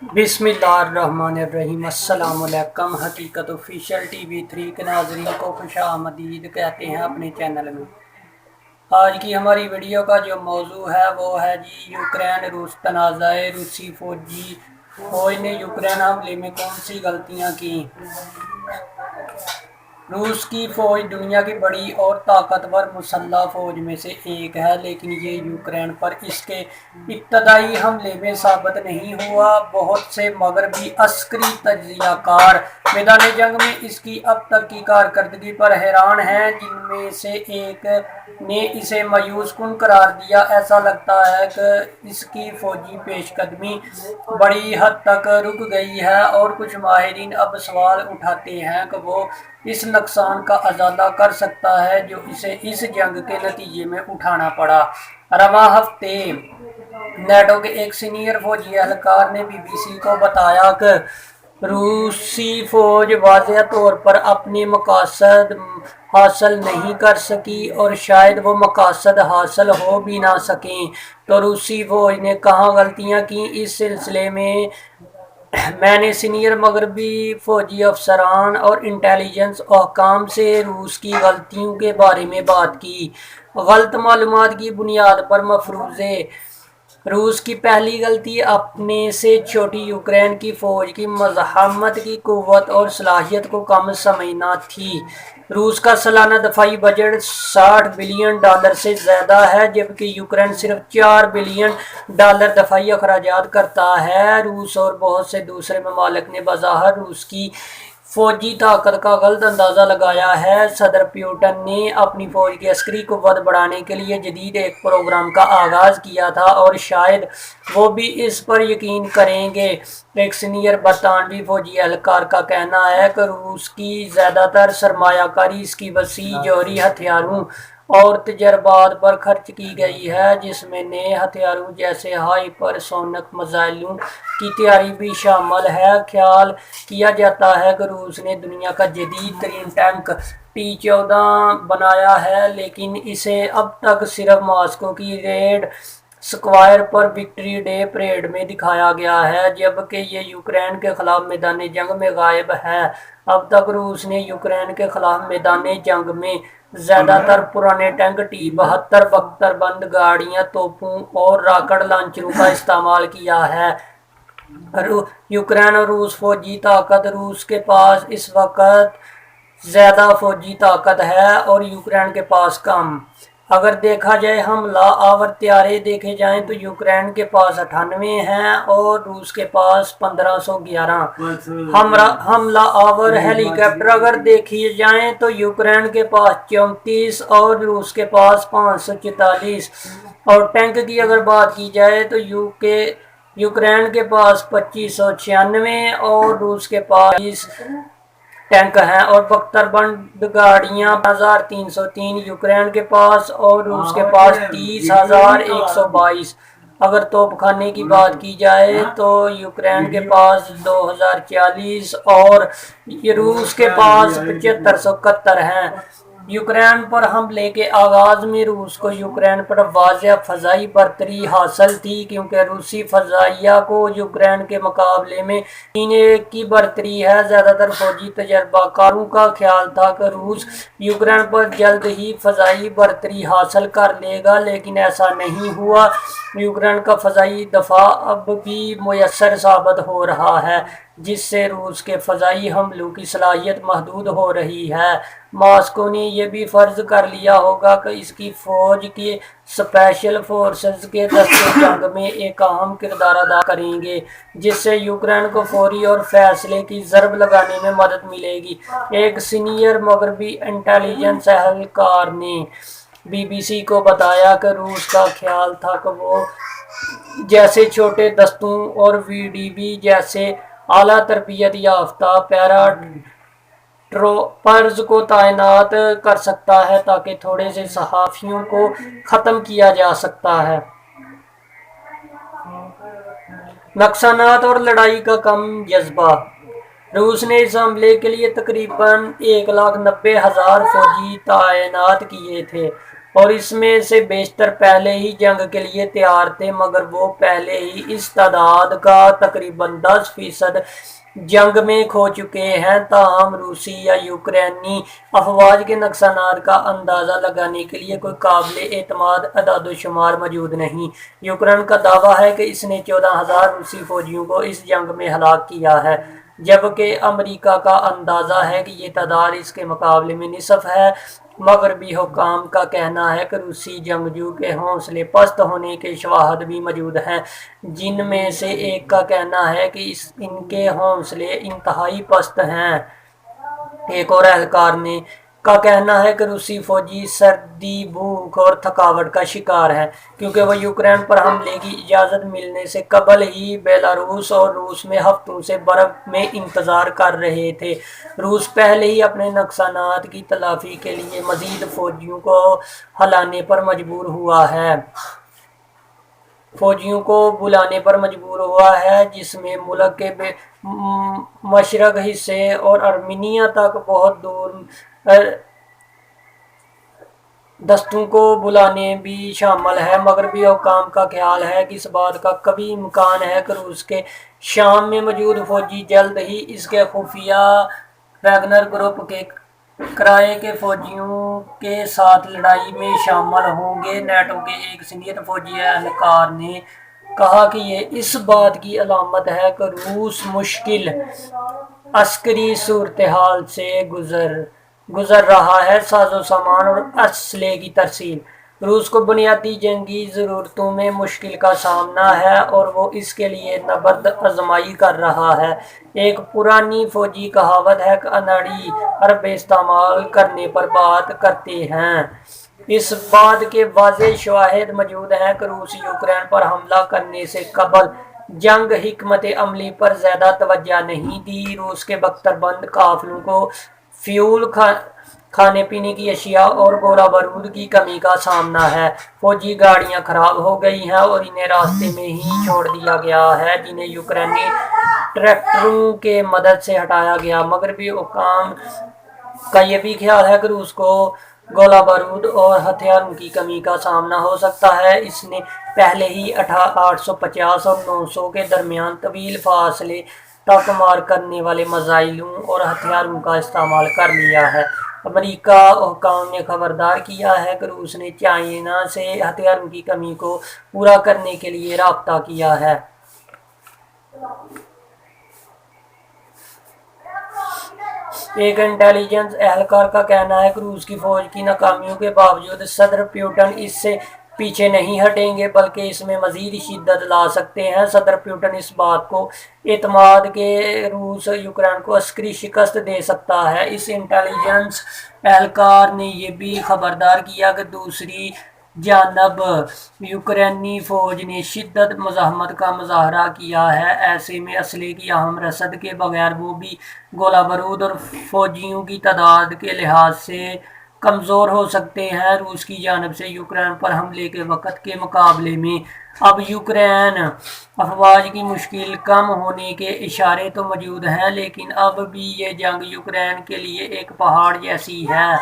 बिस्मिल्लाहिर्रहमानिर्रहीम। अस्सलाम वालेकुम। हकीकत ऑफिशियल TV3 के नाजरीन को खुश आमदीद कहते हैं अपने चैनल में। आज की हमारी वीडियो का जो मौजू है वो है जी यूक्रेन रूस तनाज़ा। रूसी फौज ने यूक्रेन हमले में कौन सी गलतियां की। रूस की फौज दुनिया की बड़ी और ताकतवर मुसल्लह फौज में से एक है, लेकिन ये यूक्रेन पर इसके इब्तदाई हमले में साबित नहीं हुआ। बहुत से मगरबी अस्करी तजियाकार मैदान जंग में इसकी अब तक की कारकर्दगी पर हैरान हैं, जिनमें से एक ने इसे मायूस कुन करार दिया। ऐसा लगता है कि इसकी फौजी पेशकदमी बड़ी हद तक रुक गई है और कुछ माहिरीन अब सवाल उठाते हैं कि वो इस नुकसान का अजाला कर सकता है जो इसे इस जंग के नतीजे में उठाना पड़ा। रवां हफ्ते नेटो के एक सीनियर फौजी एहलकार ने BBC को बताया कि रूसी फौज वाज़ेह तौर पर अपने मकासद हासिल नहीं कर सकी और शायद वो मकासद हासिल हो भी ना सकें। तो रूसी फौज ने कहाँ गलतियाँ की, इस सिलसिले में मैंने सीनियर मगरबी फौजी अफसरान और इंटेलिजेंस हुकाम से रूस की गलतियों के बारे में बात की। गलत मालूमात की बुनियाद पर मफरूज़े। रूस की पहली गलती अपने से छोटी यूक्रेन की फौज की मज़ाहमत की कुव्वत और सलाहियत को कम समझना थी। रूस का सालाना दफाई बजट $60 बिलियन से ज़्यादा है, जबकि यूक्रेन सिर्फ $4 बिलियन दफाई अखराजात करता है। रूस और बहुत से दूसरे ममालिक ने बज़ाहिर रूस की फौजी ताकत का गलत अंदाज़ा लगाया है। सदर पुतिन ने अपनी फौज की अस्करी कुव्वत बढ़ाने के लिए जदीद एक प्रोग्राम का आगाज़ किया था और शायद वो भी इस पर यकीन करेंगे। एक सीनियर बरतानवी फौजी एहलकार का कहना है कि रूस की ज़्यादातर सरमायाकारी इसकी वसी जौहरी हथियारों और तजर्बात पर खर्च की गई है, जिसमें नए हथियारों जैसे हाइपरसोनिक मिसाइलों की तैयारी भी शामिल है। ख्याल किया जाता है कि रूस ने दुनिया का जदीद तरीन टैंक T-14 बनाया है, लेकिन इसे अब तक सिर्फ मॉस्को की रेड स्क्वायर पर विक्ट्री डे परेड में दिखाया गया है, जबकि ये यूक्रेन के खिलाफ मैदान जंग में गायब है। अब तक रूस ने यूक्रेन के खिलाफ मैदान जंग में ज़्यादातर पुराने टैंक T-72 बख्तरबंद गाड़ियाँ, तोपों और रॉकेट लॉन्चरों का इस्तेमाल किया है। यूक्रेन और रूस फौजी ताकत। रूस के पास इस वक्त ज़्यादा फौजी ताकत है और यूक्रेन के पास कम। अगर देखा जाए हमला आवर त्यारे देखे जाएं तो यूक्रेन के पास 98 हैं और रूस के पास 1511। हमला आवर हेलीकॉप्टर अगर देखी जाएं तो यूक्रेन के पास 34 और रूस के पास 544। और टैंक की अगर बात की जाए तो यूक्रेन के पास 2596 और रूस के पास टैंक हैं। और बख्तरबंद गाड़ियां 1303 यूक्रेन के पास और रूस के पास 30,122। अगर तोपखाने की बात की जाए तो यूक्रेन के पास 2040 और रूस के पास 7571 हैं। यूक्रेन पर हमले के आगाज़ में रूस को यूक्रेन पर वाज़ेह फ़ज़ाई बरतरी हासिल थी, क्योंकि रूसी फ़ज़ाइया को यूक्रेन के मुकाबले में 3-1 की बरतरी है। ज़्यादातर फौजी तजर्बाकारों का ख्याल था कि रूस यूक्रेन पर जल्द ही फ़ज़ाई बरतरी हासिल कर लेगा, लेकिन ऐसा नहीं हुआ। यूक्रेन का फ़ज़ाई दफा अब भी मुयस्सर साबित हो रहा है, जिससे रूस के फ़ज़ाई हमलों की सलाहियत महदूद हो रही है। मॉस्को ने यह भी फ़र्ज़ कर लिया होगा कि इसकी फ़ौज के स्पेशल फोर्सेस के दस्ते जंग में एक अहम किरदार अदा करेंगे, जिससे यूक्रेन को फौरी और फैसले की ज़रब लगाने में मदद मिलेगी। एक सीनियर मगरबी इंटेलिजेंस एहलकार ने BBC को बताया कि रूस का ख्याल था कि वो जैसे छोटे दस्तों और VDB जैसे आला तरबियत याफ्ता पैरा ट्रोपर्स को तैनात कर सकता है ताकि थोड़े से सहाफ़ियों को ख़त्म किया जा सकता है। नुकसानात और लड़ाई का कम जज्बा। रूस ने इस हमले के लिए तकरीबन 1,90,000 फौजी तैनात किए थे। और इसमें से बेशतर पहले ही जंग के लिए तैयार थे, मगर वो पहले ही इस तादाद का तकरीबन 10% जंग में खो चुके हैं। ताहम रूसी या यूक्रेनी अफवाज के नुकसानात का अंदाज़ा लगाने के लिए कोई काबिल एतमाद अदाद-ओ-शुमार मौजूद नहीं। यूक्रेन का दावा है कि इसने 14,000 रूसी फौजियों को इस जंग में हलाक किया है, जबकि अमेरिका का अंदाज़ा है कि ये तादाद इसके मुकाबले में निसफ है। मगरबी हुक्काम का कहना है कि रूसी जंगजू के हौसले पस्त होने के शवाहद भी मौजूद हैं, जिनमें से एक का कहना है कि इनके हौसले इंतहाई पस्त हैं। एक और एहलकार ने का कहना है कि रूसी फौजी सर्दी, भूख और थकावट का शिकार है, क्योंकि वह यूक्रेन पर हमले की इजाज़त मिलने से कबल ही बेलारूस और रूस में हफ्तों से बर्फ में इंतज़ार कर रहे थे। रूस पहले ही अपने नुकसानात की तलाफी के लिए मज़ीद फौजियों को बुलाने पर मजबूर हुआ है, जिसमें मुल्क के मशरक हिस्से और आर्मीनिया तक बहुत दूर दस्तों को बुलाने भी शामिल है। मगरबी हुक्काम का ख्याल है कि इस बात का कभी इम्कान है कि रूस के शाम में मौजूद फौजी जल्द ही इसके खुफिया वैगनर ग्रुप के किराए के फौजियों के साथ लड़ाई में शामिल होंगे। नेटो के एक सीनियर फौजी एहलकार ने कहा कि ये इस बात की अलामत है कि रूस मुश्किल अस्करी सूरत-ए-हाल से गुजर रहा है। साजो सामान और असले की तरसील रूस को बुनियादी जंगी ज़रूरतों में मुश्किल का सामना है और वो इसके लिए नबर्द आजमाई कर रहा है। एक पुरानी फौजी कहावत है कि अनाड़ी हरब इस्तेमाल करने पर बात करते हैं। इस बात के वाज़ेह शवाहिद मौजूद हैं कि रूस यूक्रेन पर हमला करने से कबल जंग हिकमत अमली पर ज़्यादा तवज्जो नहीं दी। रूस के बख्तरबंद काफिलों को फ्यूल, खाने पीने की अशिया और गोला बारूद की कमी का सामना है। फौजी गाड़ियां खराब हो गई हैं और इन्हें रास्ते में ही छोड़ दिया गया है, जिन्हें यूक्रेनी ट्रैक्टरों के मदद से हटाया गया। मगरबी हुक्काम का यह भी ख्याल है कि रूस को गोला बारूद और हथियारों की कमी का सामना हो सकता है। इसने पहले ही 850 और 900 के दरमियान तवील फासले तक मार करने वाले मिसाइलों और हथियारों का इस्तेमाल कर लिया है। अमेरिका हुक्काम ने खबरदार किया है कि रूस ने चाइना से हथियारों की कमी को पूरा करने के लिए राब्ता किया है। एक इंटेलिजेंस एहलकार का कहना है कि रूस की फौज की नाकामियों के बावजूद सदर पुतिन इससे पीछे नहीं हटेंगे, बल्कि इसमें मजीद शिद्दत ला सकते हैं। सदर पुतिन इस बात को एतमाद के रूस यूक्रेन को अस्करी शिकस्त दे सकता है। इस इंटेलिजेंस एहलकार ने यह भी खबरदार किया कि दूसरी जानब यूक्रेनी फौज ने शिद्दत मज़ाहमत का मुजाहरा किया है। ऐसे में असले की अहम रसद के बगैर वो भी गोला बारूद और फौजियों की तादाद के लिहाज से कमज़ोर हो सकते हैं। रूस की जानब से यूक्रेन पर हमले के वक़्त के मुकाबले में अब यूक्रेन अफवाज की मुश्किल कम होने के इशारे तो मौजूद हैं, लेकिन अब भी ये जंग यूक्रेन के लिए एक पहाड़ जैसी है।